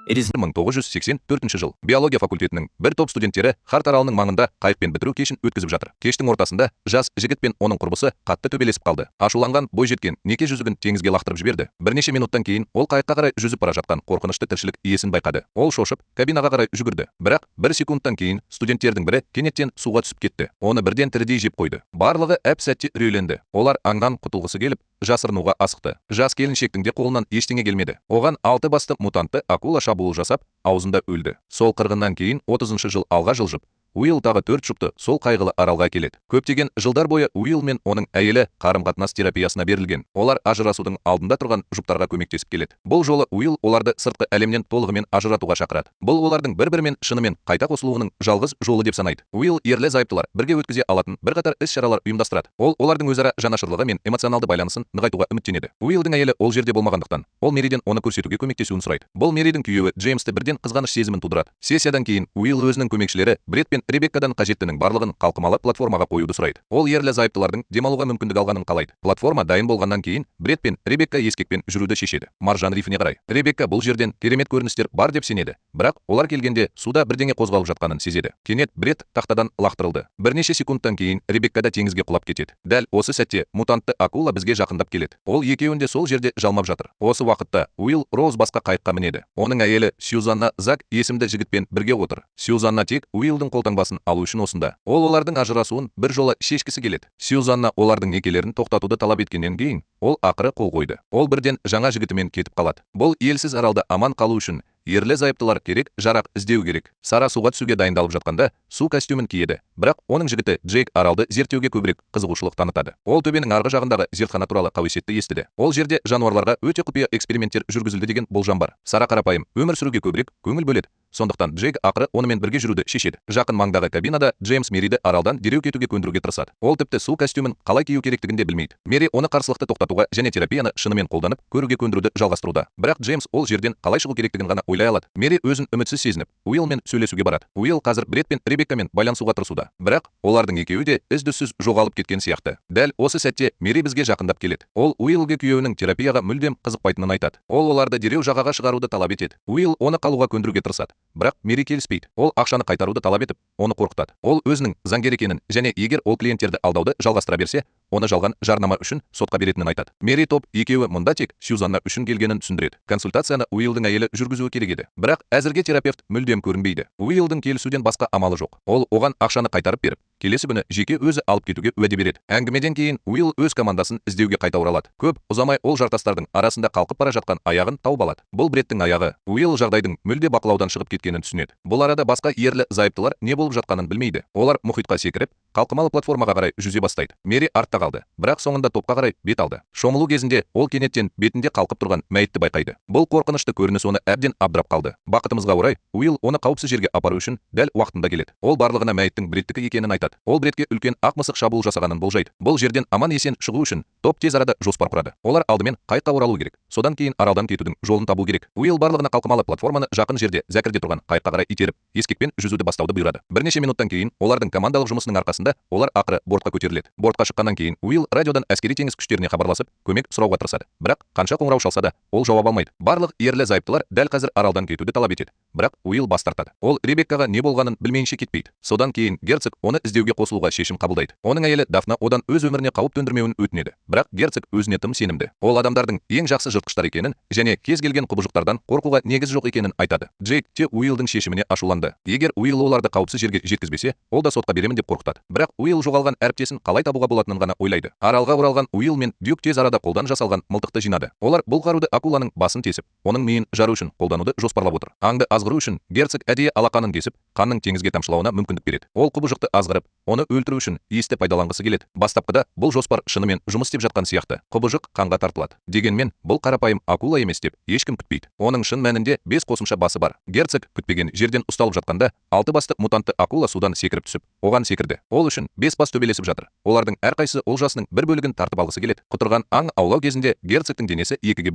It is 1984 жыл биология факультетінің бір топ студенттері Харт аралының маңында қайықпен бітіру кешін өткізіп жатыр. Кештің ортасында жас жігіт пен оның құрбысы қатты төбелесіп қалды. Ашуланған бойжеткен неке жүзігін теңізге лақтырып жіберді. Бірнеше минуттан кейін ол қайыққа қарай жүзіп бара жатқан қорқынышты тіршілік иесін байқады. Ол шошып кабинаға қарай жүгірді. Бірақ бір секундтан кейін студенттердің бірі кенеттен суға түсіп кетті. Оны бірден тірідей жеп қойды. Барлығы әп-сәтте үрейленді. Олар аңнан құтылғысы келіп жасырынуға асықты. Жас келіншектің де қолынан ештеңе келмеді. Оған 6 басты мутантты акула шабуыл жасап, аузында өлді. Сол қырғыннан кейін 30 жыл алға жылжып, Уилл тағы 4 жұпты сол қайғылы аралға келеді. Көптеген жылдар бойы Уилл мен оның әйелі қарым-қатынас терапиясына берілген. Олар ажырасудың алдында тұрған жұптарға көмектесіп келеді. Бұл жолы Уилл оларды сыртқы әлемнен толығымен ажыратуға шақырады. Бұл олардың бір-бірімен шынымен қайта қосылуының жалғыз жолы деп санайды. Уилл ерлі-зайыптылар бірге өткізе алатын бірқатар іс-шаралар ұйымдастырады. Ол олардың өзара жанашырлығы мен эмоционалды байланысын нығайтуға үміттенеді. Уиллдің әйелі ол жерде болмағандықтан, ол Мериден оны көрсетуге көмектесуін сұрайды. Бұл Меридің күйеуі Джеймсті бірден қызғаныш сезімін тудырады. Сессиядан кейін Уилл өзінің көмекшілері Бред пен Ребеккадан қажеттінің барлығын қалқымалы платформаға қоюды сұрайды. Ол ерлі-зайыптылардың демалуға мүмкіндік алғанын қалайды. Платформа дайын болғаннан кейін Бред пен Ребекка ескекпен жүруді шешеді. Маржан рифіне қарай. Ребекка бұл жерден керемет көріністер бар деп сенеді. Бірақ олар келгенде суда бірдеңе қозғалып жатқанын сезеді. Кенет Бред тақтадан лақтырылды. Бірнеше секундтан кейін Ребекка да теңізге құлап кетеді. Дәл осы сәтте мутантты акула бізге жақындап келеді. Ол екеуін де сол жерде жалмап жатыр. Осы уақытта Уилл Роуз басқа қайыққа мінеді. Оның әйелі Сьюзанна Зак есімді жігітпен бірге отыр. Сьюзанна тек Уиллдің қолтаңбасын алу үшін осында. Ол олардың ажырасуын бір жолы шешкісі келеді. Сьюзанна олардың некелерін тоқтатуды талап еткеннен кейін, ол ақыры қол қойды. Ол бірден жаңа жігітімен кетіп қалады. Бұл елсіз аралда аман қалу үшін ерлі-зайыптылар керек, жарақ іздеу керек. Сара суға түсуге дайындалып жатқанда су костюмін киеді. Бірақ оның жігіті Джейк аралды зерттеуге көбірек қызығушылық танытады. Ол төбенің арғы жағындағы зертхана туралы қауесетті естіді. Ол жерде жануарларға өте құпия эксперименттер жүргізілді деген болжам бар. Сара қарапайым өмір сүруге көбірек көңіл бөледі. Сондықтан Джейк ақыры онымен бірге жүруді шешеді. Жақын маңдағы кабинада Джеймс Мериді аралдан дереу кетуге көндіруге тырысады. Ол тіпті су костюмін қалай кию керектігін де білмейді. Мери оны қарсылықты тоқтатуға және терапияны шынымен қолданып көруге көндіруді жалғастыруда. Бірақ Джеймс ол жерден қалай шығу керектігін ғана ойлай алады. Мери өзін үмітсіз сезініп, Уиллмен сөйлесуге барады. Уилл қазір Бред пен Ребеккамен байланысуға тырысуда. Бірақ олардың екеуі де із-түзсіз жоғалып кеткен сияқты. Дәл осы сәтте Мери бізге жақындап келеді. Ол Уиллге күйеуінің терапияға мүлдем қызықпайтынын айтады. Ол оларды дереу жағаға шығаруды талап етеді. Уилл оны қалуға көндіруге тырысады. Бірақ Мери келіспейді. Ол ақшаны қайтаруды талап етіп, оны қорқытады. Ол өзінің заңгер екенін және егер ол клиенттерді алдауды жалғастыра берсе, оны жалған жарнама үшін сотқа беретінін айтады. Мери топ екеуі мұнда тек Сьюзанна үшін келгенін түсіндіреді. Консультацияны Уиллдің әйелі жүргізуі керек еді. Бірақ әзірге терапевт мүлдем көрінбейді. Уиллдің келісуден басқа амалы жоқ. Ол оған ақшаны қайтарып беріп, келесі күні жеке өзі алып кетуге уәде береді. Әңгімеден кейін Уилл өз командасын іздеуге қайта оралады. Көп ұзамай ол жартастардың арасында қалқып бара жатқан аяғын тауып алады. Бұл Бреттің аяғы. Уилл жағдайдың мүлде бақылаудан шығып кеткенін түсінеді. Бұл арада басқа ерлі-зайыптылар не болып жатқанын білмейді. Олар мұхитқа секіріп, қалқымалы платформаға қарай жүзе бастайды. Мери артта қалды, бірақ соңында топқа қарай бет алды. Шомылу кезінде ол кенеттен бетінде қалқып тұрған мәйітті байқайды. Бұл қорқынышты көрініс оны әбден абдырап қалды. Бақытымызға орай, Уилл оны қауіпсіз жерге апару үшін дәл уақытында келеді. Ол барлығына мәйіттің Бреттікі екенін айтады. Ол Бретке үлкен ақ мысық шабуыл жасағанын болжайды. Бұл жерден аман-есен шығу үшін топ тез арада жоспар құрады. Олар алдымен қайыққа оралу керек. Содан кейін аралдан кетудің жолын табу керек. Уилл барлығына қалқымалы платформаны жақын жерде зәкірде тұрған қайыққа қарай итеріп, ескекпен жүзуді бастауды бұйырады. Бірнеше минуттан кейін олардың командалық жұмысының арқасында олар ақыры бортқа көтеріледі. Бортқа шыққаннан кейін Уилл радиодан әскери теңіз күштеріне хабарласып, көмек сұрауға тырысады. Бірақ қанша қоңырау шалса да, ол жауап алмайды. Барлық ерлі-зайыптылар дәл қазір аралдан кетуді талап етеді. Бірақ Уилл бас тартады. Ол Ребеккаға не болғанын білмейінше кетпейді. Содан кейін герцог оны іздеуге қосылуға шешім қабылдайды. Оның әйелі Дафна одан өз өміріне қауіп төндірмеуін өтінеді. Бірақ герцог өзіне тым сенімді. Ол адамдардың ең жақсы жыртқыштар екенін және кез келген құбыжықтардан қорқуға негіз жоқ екенін айтады. Джейк те Уиллдің шешіміне ашуланды. Егер Уилл оларды қауіпсіз жерге жеткізбесе, ол да сотқа беремін деп қорқытады. Бірақ Уилл жоғалған әріптесін қалай табуға болатынын ғана ойлайды. Аралға оралған Уилл мен Дюк тез арада қолдан жасалған мылтықты жинады. Олар бұл қаруды акуланың басын тесіп, оның миын жару үшін қолдануды жоспарлап отыр. Аңды азғыру үшін герцог әдейі алақанын кесіп, қанның теңізге тамшылауына мүмкіндік береді. Ол құбыжықты азғырып, оны өлтіру үшін иісті пайдаланғысы келеді. Бастапқыда бұл жоспар шынымен жұмыс істеп жатқан сияқты. Құбыжық қанға тартылады. Дегенмен, бұл қарапайым акула емес деп ешкім күтпейді. Оның шын мәнінде 5 қосымша басы бар. Герцог күтпеген жерден ұсталып жатқанда, 6 басты мутантты акула судан секіріп түсіп, оған секірді. Ол үшін 5 бас төбелесіп жатыр. Олардың әрқайсысы олжасының бір бөлігін тартып алғысы келеді. Құтырған аң аулау кезінде герцогтың денесі екіге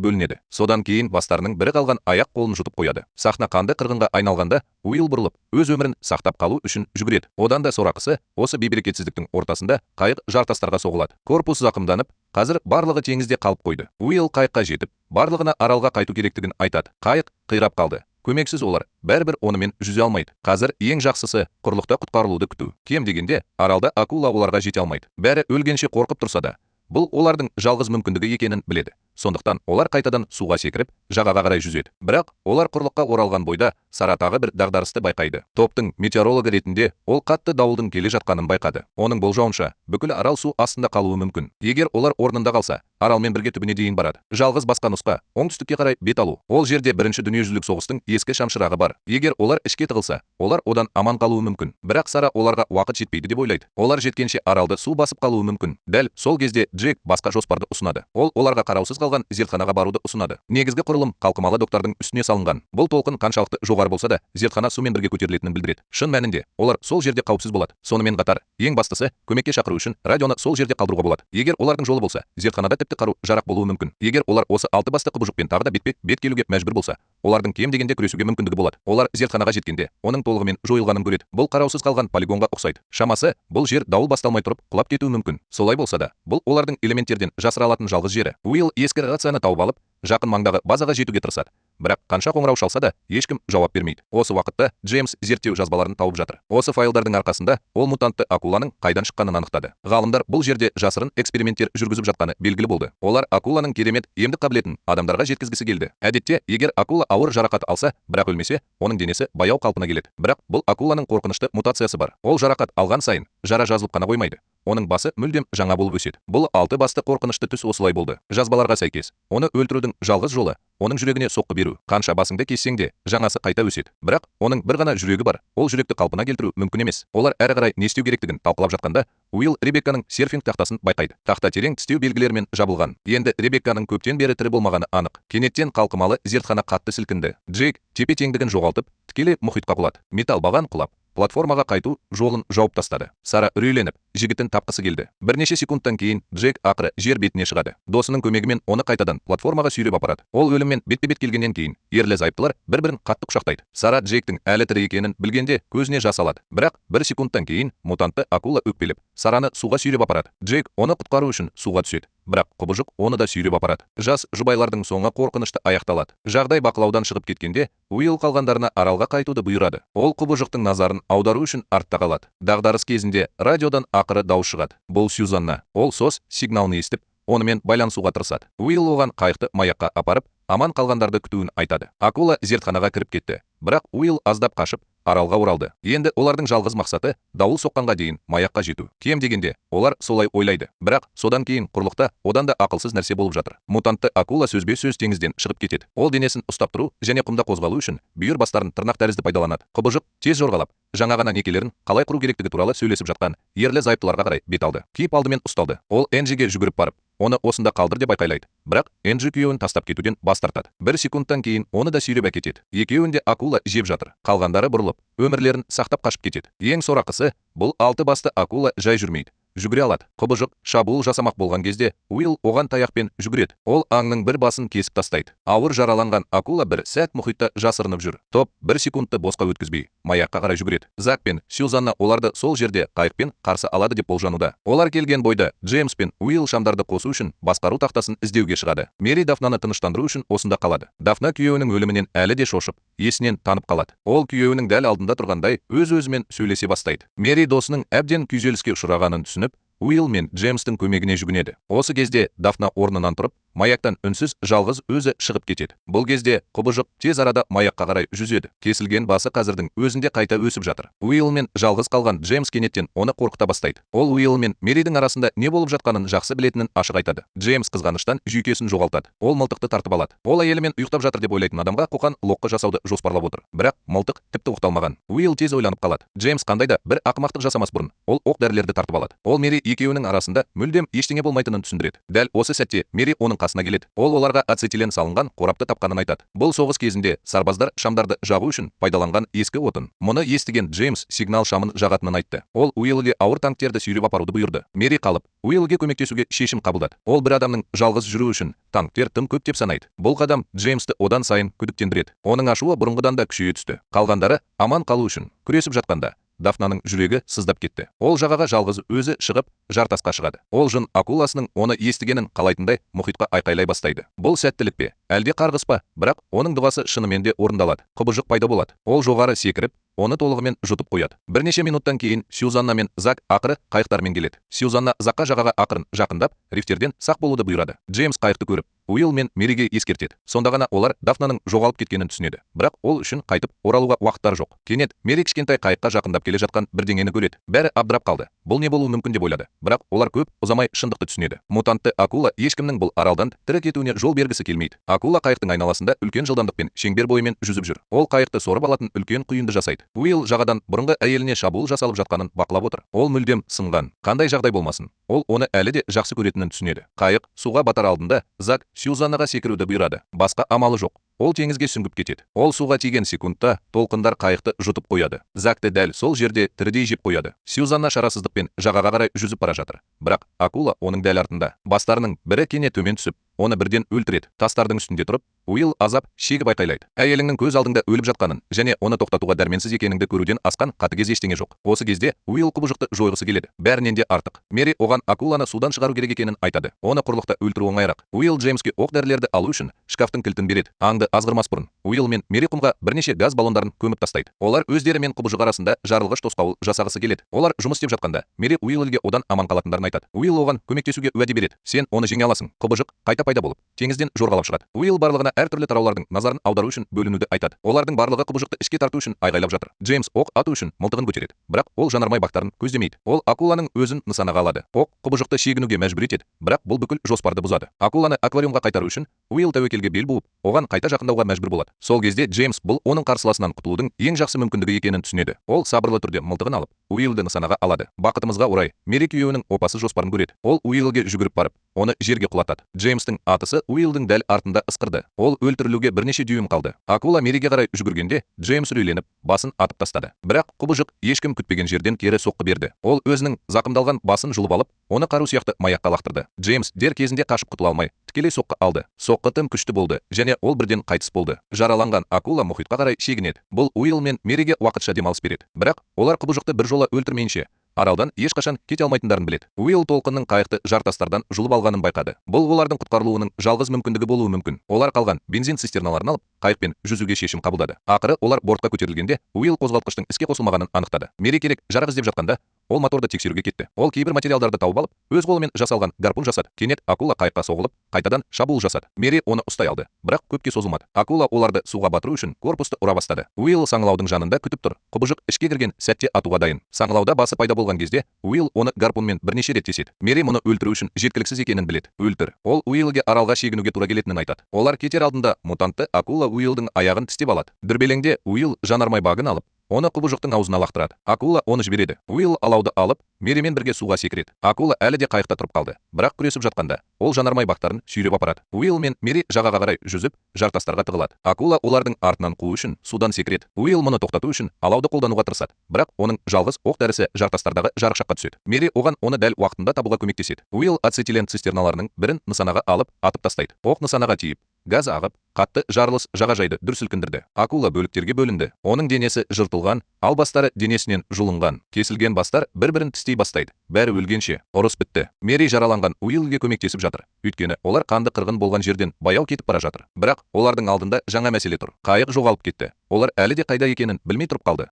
бөлінеді. Содан кейін бастарының бірі қалған аяқ қолын жұтып қояды. Сахна қанды қырғынға айналғанда, Уилл бұрылып, өз өмірін сақтап қалу үшін жүгіреді. Одан да сорақысы, осы бейберекетсіздіктің ортасында қайық жартастарға соғылады. Корпус зақымданып, Қазір барлығы теңізде қалып қойды. Уилл қайыққа жетіп, барлығына аралға қайту керектігін айтады. Қайық қирап қалды. Көмексіз олар бәрібір онымен жүзе алмайды. Қазір ең жақсысы құрлықта құтқарылуды күту. Кем дегенде аралда акула оларға жете алмайды. Бәрі өлгенше қорқып тұрса да, бұл олардың жалғыз мүмкіндігі екенін біледі. Сондықтан олар қайтадан суға секіріп, жағаға қарай жүзеді. Бірақ олар құрлыққа оралған бойда Сара тағы бір дағдарысты байқайды. Топтың метеорологы ретінде ол қатты дауылдың келе жатқанын байқады. Оның болжауынша, бүкіл арал су астында қалуы мүмкін. Егер олар орнында қалса, аралмен бірге түбіне дейін барады. Жалғыз басқа нұсқа оңтүстікке қарай бет алу. Ол жерде Бірінші дүниежүзілік соғыстың ескі шамшырағы бар. Егер олар ішке тығылса, олар одан аман қалуы мүмкін. Бірақ Сара оларға уақыт жетпейді деп ойлайды. Олар жеткенше аралды су басып қалуы мүмкін. Дәл сол кезде Джек басқа жоспарды ұсынады. Ол оларға қараусыз қалған зертханаға баруды ұсынады. Негізгі құрылым қалқымалы доктардың үстіне салынған. Бұл толқын қаншалықты жоғары болса да, зертхана сумен бірге көтерілетінін білдіреді. Шын мәнінде, олар сол жерде қауіпсіз болады. Сонымен қатар, ең бастысы, көмекке шақыру үшін радионы сол жерде қалдыруға болады. Егер олардың жолы болса, зертханада тіпті қару жарақ болуы мүмкін. Егер олар осы 6 басты құбыжықпен тағы да бетпе-бет келуге мәжбүр болса, олардың кем дегенде күресуге мүмкіндігі болады. Олар зертханаға жеткенде, оның толығымен жойылғанын көреді. Бұл қараусыз қалған полигонға ұқсайды. Шамасы, бұл жер дауыл басталмай тұрып құлап кетуі мүмкін. Солай болса да, бұл олардың элементтерден жасыра алатын жалғыз жері. Уилл ескі рацияны тауып алып, жақын маңдағы базаға жетуге тырысады. Бірақ қанша қоңырау шалса да, ешкім жауап бермейді. Осы уақытта Джеймс зерттеу жазбаларын тауып жатыр. Осы файлдардың арқасында ол мутантты акуланың қайдан шыққанын анықтады. Ғалымдар бұл жерде жасырын эксперименттер жүргізіп жатқаны белгілі болды. Олар акуланың керемет емдік қабілетін адамдарға жеткізгісі келді. Әдетте, егер акула ауыр жарақат алса, бірақ өлмесе, оның денесі баяу қалпына келеді. Бірақ бұл акуланың қорқынышты мутациясы бар. Ол жарақат алған сайын жара жазылып қана қоймайды. Оның басы мүлдем жаңа болып өседі. Бұл 6 басты қорқынышты түс осылай болды. Жазбаларға сәйкес, оны өлтірудің жалғыз жолы оның жүрегіне соққы беру. Қанша басыңды кессең де, жаңасы қайта өседі. Бірақ оның бір ғана жүрегі бар. Ол жүректі қалпына келтіру мүмкін емес. Олар әрі қарай не істеу керектігін талқылап жатқанда, Уилл Ребекканың серфинг тақтасын байқайды. Тақта терең тістеу белгілерімен жабылған. Енді Ребекканың көптен бері тірі болмағаны анық. Кенеттен қалқымалы зертхана қатты сілкінді. Джек тепе-теңдігін жоғалтып, тікелей мұхитқа құлады. Металл баған құлап, платформаға қайту жолын жауып тастады. Сара үрейленіп, жігітін тапқысы келді. Бірнеше секундтан кейін Джек ақыры жер бетіне шығады. Досының көмегімен оны қайтадан платформаға сүйреп апарады. Ол өліммен бетпе-бет келгеннен кейін ерлі-зайыптылар бір-бірін қатты құшақтайды. Сара Джектің әлі тірі екенін білгенде көзіне жас алады. Бірақ бір секундтан кейін мутантты акула өкпелеп, Сараны суға сүйреп апарады. Джек оны құтқару үшін суға түседі. Бірақ құбыжық оны да сүйреп апарады. Жас жұбайлардың соңы қорқынышты аяқталады. Жағдай бақылаудан шығып кеткенде, Уилл қалғандарына аралға қайтуды бұйырады. Ол құбыжықтың назарын аудару үшін артта қалады. Дағдарыс кезінде радиодан ақыры дауыс шығады. Бұл Сюзанна. Ол SOS сигналын естіп, онымен байланысуға тырысады. Уилл оған қайықты маякқа апарып, аман қалғандарды күтуін айтады. Акула зертханаға кіріп кетті. Бірақ Уилл аздап қашып, аралға оралды. Енді олардың жалғыз мақсаты дауыл соққанға дейін маякқа жету. Кем дегенде, олар солай ойлайды. Бірақ содан кейін құрлықта одан да ақылсыз нәрсе болып жатыр. Мутантты акула сөзбе-сөз теңізден шығып кетеді. Ол денесін ұстап тұру және құмда қозғалу үшін бүйір бастарын тырнақ тәрізді пайдаланады. Құбыжық тез жорғалап, жаңа ғана некелерін қалай құру керектігі туралы сөйлесіп жатқан ерлі-зайыптыларға қарай бет алды. Кип алдымен ұсталды. Ол Энджиге жүгіріп барып, оны осында қалдыр деп айқайлайды. Бірақ Энджи күйеуін тастап кетуден бас тартады. Бір секундтан кейін оны да сүйреп әкетеді. Екеуін де акула жеп жатыр. Қалғандары бұрылып, өмірлерін сақтап қашып кетеді. Ең сорақысы, бұл 6 басты акула жай жүрмейді. Жүгіре алады. Құбыжық шабуыл жасамақ болған кезде Уилл оған таяқпен жүгіреді. Ол аңның бір басын кесіп тастайды. Ауыр жараланған акула бір сәт мұхитта жасырынып жүр. Топ бір секундты босқа өткізбей маякқа қарай жүгіреді. Зак пен Сюзанна оларды сол жерде қайықпен қарсы алады деп болжануда. Олар келген бойда Джеймс пен Уилл шамдарды қосу үшін басқару тақтасын іздеуге шығады. Мери Дафнаны тыныштандыру үшін осында қалады. Дафна күйеуінің өлімінен әлі де шошып, есінен танып қалады. Ол күйеуінің дәл алдында тұрғандай өз-өзімен сөйлесе бастайды. Мери досының әбден күйзеліске ұшырағанын түсініп, Уилл мен Джеймстің көмегіне жүгінеді. Осы кезде Дафна орнынан тұрып, маяктан үнсіз жалғыз өзі шығып кетеді. Бұл кезде құбыжық тез арада маякқа қарай жүзеді. Кесілген басы қазірдің өзінде қайта өсіп жатыр. Уилл мен жалғыз қалған Джеймс кенеттен оны қорқыта бастайды. Ол Уилл мен Меридің арасында не болып жатқанын жақсы білетінін ашық айтады. Джеймс қызғаныштан жүйкесін жоғалтады. Ол мылтықты тартып алады. Ол әйелімен ұйықтап жатыр деп ойлайтын адамға қоқан лоққы жасауды жоспарлап отыр. Бірақ мылтық тіпті оқталмаған. Уилл тез ойланып қалады. Джеймс қандайда бір ақымақтық жасамас бұрын ол оқ-дәрілерді тартып алады. Ол Мери екеуінің арасында мүлдем ештеңе болмайтынын түсіндіреді. Дәл осы сәтте Мери оның қасына келеді. Ол оларға ацетилен салынған қорапты тапқанын айтады. Бұл соғыс кезінде сарбаздар шамдарды жағу үшін пайдаланған ескі отын. Мұны естіген Джеймс сигнал шамын жағатынын айтты. Ол Уиллге ауыр танктерді сүйреп апаруды бұйырды. Мери қалып, Уиллге көмектесуге шешім қабылдады. Ол бір адамның жалғыз жүру үшін танктер тым көп деп санайды. Бұл қадам Джеймсті одан сайын күдіктендіреді. Оның ашуы бұрынғыдан да күшейе түсті. Қалғандары аман қалу үшін күресіп жатқанда Дафнаның жүрегі сыздап кетті. Ол жағаға жалғыз өзі шығып, жартасқа шығады. Ол жын акуласының оны естігенін қалайтындай мұхитқа айқайлай бастайды. Бұл сәттілік пе, әлде қарғыс па? Бірақ оның дұғасы шынымен де орындалады. Құбыжық пайда болады. Ол жоғары секіріп, оны толығымен жұтып қояды. Бірнеше минуттан кейін Сьюзанна мен Зак ақыры қайықтармен келеді. Сьюзанна Закқа жағаға ақырын жақындап, рифтерден сақ болуды бұйырады. Джеймс қайықты көріп, Уилл мен Мэриге ескертеді. Сонда ғана олар Дафнаның жоғалып кеткенін түсінеді. Бірақ ол үшін қайтып оралуға уақыттары жоқ. Кенет Мэри кішкентай қайыққа жақындап келе жатқан бірдеңені көреді. Бәрі абдырап қалды. Бұл не болуы мүмкін деп ойлады. Бірақ олар көп ұзамай шындықты түсінеді. Мутантты акула ешкімнің бұл аралдан тірі кетуіне жол бергісі келмейді. Акула қайықтың айналасында үлкен жылдамдықпен шеңбер бойымен жүзіп жүр. Ол қайықты сорып алатын үлкен құйынды жасайды. Уилл жағадан бұрынғы әйеліне шабуыл жасалып жатқанын бақылап отыр. Ол мүлдем сынған. Қандай жағдай болмасын, ол оны әлі де жақсы көретінін түсінеді. Қайық суға батар алдында Зак Сьюзаннаға секіруді бұйырады. Басқа амалы жоқ. Ол теңізге сүңгіп кетеді. Ол суға тиген секундта толқындар қайықты жұтып қояды. Закты дәл сол жерде тірідей жеп қояды. Сьюзанна шарасыздықпен жағаға қарай жүзіп бара жатыр. Бірақ акула оның дәл артында. Бастарының бірі кене төмен түсіп, оны бірден өлтіреді. Тастардың үстінде тұрып, Уилл азап шегіп айқайлайды. Әйеліңнің көз алдыңда өліп жатқанын және оны тоқтатуға дәрменсіз екеніңді көруден асқан қатыгез ештеңе жоқ. Осы кезде Уилл құбыжықты жойғысы келеді. Бәрінен де артық. Мэри оған акуланы судан шығару керек екенін айтады. Оны құрлықта өлтіру оңайырақ. Уилл Джеймске оқ-дәрілерді алу үшін шкафтың кілтін береді. Аңды азғырмас бұрын Уилл мен Мэри құмға бірнеше газ баллондарын көміп тастайды. Олар өздері мен құбыжық арасында жарылғыш тосқауыл жасағысы келеді. Олар жұмыс істеп жатқанда Мэри Уиллге одан аман қалатындарын айтады. Уилл оған көмектесуге уәде береді. Сен оны жеңе аласың. Құбыжық қайта пайда болып теңізден жорғалап шығады. Уилл барлығына әртүрлі тараулардың назарын аудару үшін бөлінуді айтады. Олардың барлығы құбыжықты ішке тарту үшін айғайлап жатыр. Джеймс оқ ату үшін мылтығын көтереді. Бірақ ол жанармай бактарын көздемейді. Ол акуланың өзін нысанаға алады. Оқ құбыжықты шегінуге мәжбүр етеді. Бірақ бұл бүкіл жоспарды бұзады. Акуланы аквариумға қайтару үшін Уилл тәуекелге бел буып, оған қайта жақындауға мәжбүр болады. Сол кезде Джеймс бұл оның қарсыласынан құтылудың ең жақсы мүмкіндігі екенін түсінеді. Ол сабырлы түрде мылтығын алып, Уиллді нысанаға алады. Бақытымызға орай, Мэри күйеуінің опасыз жоспарын көреді. Ол Уиллге жүгіріп барып, оны жерге құлатады. Джеймстің атысы Уиллдің дәл артында ысқырды. Ол өлтірілуге бірнеше дюйм қалды. Акула Мэриге қарай жүгіргенде, Джеймс үрейленіп, басын атып тастады. Бірақ құбыжық ешкім күтпеген жерден кері соққы берді. Ол өзінің зақымдалған басын жұлып алып, оны қару сияқты маяққа лақтырды. Джеймс дер кезінде қашып құтыла алмай, тікелей соққы алды. Соққы тым күшті болды, және ол бірден қайтыс болды. Жараланған акула мұхитқа қарай шегінеді. Бұл Уилл мен Мэриге уақытша демалыс береді. Бірақ олар құбыжықты бір жола өлтірмейінше аралдан ешқашан кете алмайтындарын біледі. Уилл толқынның қайықты жартастардан жұлып алғанын байқады. Бұл олардың құтқарылуының жалғыз мүмкіндігі болуы мүмкін. Олар қалған бензин цистерналарын алып, қайықпен жүзуге шешім қабылдады. Ақыры олар бортқа көтерілгенде, Уилл қозғалтқыштың іске қосылмағанын анықтады. Мэри керек жарақ іздеп жатқанда, ол моторды тексеруге кетті. Ол кейбір материалдарды тауып алып, өз қолымен жасалған гарпун жасады. Кенет акула қайыққа соғылып, қайтадан шабуыл жасады. Мэри оны ұстай алды, бірақ көпке созылмады. Акула оларды суға батыру үшін корпусты ұра бастады. Уилл саңылаудың жанында күтіп тұр. Құбыжық ішке кірген сәтте атуға дайын. Саңылауда басы пайда болған кезде, Уилл оны гарпунмен бірнеше рет теседі. Мэри мұны өлтіру үшін жеткіліксіз екенін біледі. Өлтір. Ол Уиллге аралға шегінуге тура келетінін айтады. Олар кетер алдында мутантты акула Уиллдің аяғын тістеп алады. Дүрбелеңде Уилл жанармай багын алып, оны құбыжықтың аузына лақтырады. Акула оны жібереді. Уилл алауды алып, Мэримен бірге суға секіреді. Акула әлі де қайықта тұрып қалды. Бірақ күресіп жатқанда, ол жанармай бактарын сүйреп апарады. Уилл мен Мэри жағаға қарай жүзіп, жартастарға тығылады. Акула олардың артынан қуу үшін судан секіреді. Уилл мұны тоқтату үшін алауды қолдануға тырысады. Бірақ оның жалғыз оқ дәрісі жартастардағы жарықшаққа түседі. Мэри оған оны дәл уақытында табуға көмектеседі. Уилл ацетилен цистерналарының бірін нысанаға алып, атып тастайды. Оқ нысанаға тиіп, газ ағып, қатты жарылыс жағажайды дүр сілкіндірді. Акула бөліктерге бөлінді. Оның денесі жыртылған, ал бастары денесінен жұлынған. Кесілген бастар бір-бірін тістей бастайды. Бәрі өлгенше ұрыс бітті. Мэри жараланған Уиллге көмектесіп жатыр. Өйткені олар қанды қырғын болған жерден баяу кетіп бара жатыр. Бірақ олардың алдында жаңа мәселе тұр. Қайық жоғалып кетті. Олар әлі де қайда екенін білмей тұрып қалды.